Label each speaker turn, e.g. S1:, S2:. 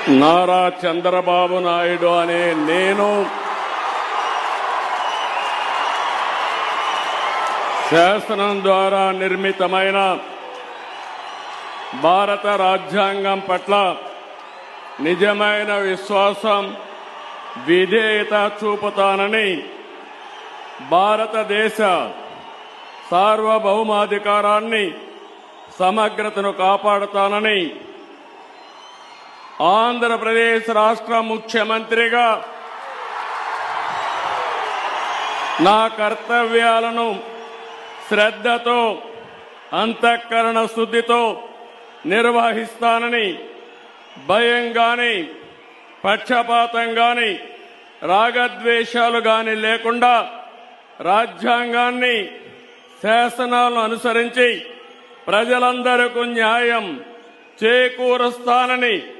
S1: నారా చంద్రబాబు నాయుడు అనే నేను శాసనం ద్వారా నిర్మితమైన భారత రాజ్యాంగం పట్ల నిజమైన విశ్వాసం, విధేయత చూపుతానని, భారతదేశ సార్వభౌమాధికారాన్ని, సమగ్రతను కాపాడుతానని ఆంధ్రప్రదేశ్ రాష్ట్ర ముఖ్యమంత్రిగా నా కర్తవ్యాలను శ్రద్ధతో, అంతఃకరణ శుద్ధితో నిర్వహిస్తానని, భయం గాని, పక్షపాతం గాని, రాగద్వేషాలు గాని లేకుండా రాజ్యాంగాన్ని, శాసనాలను అనుసరించి ప్రజలందరికీ న్యాయం చేకూరుస్తానని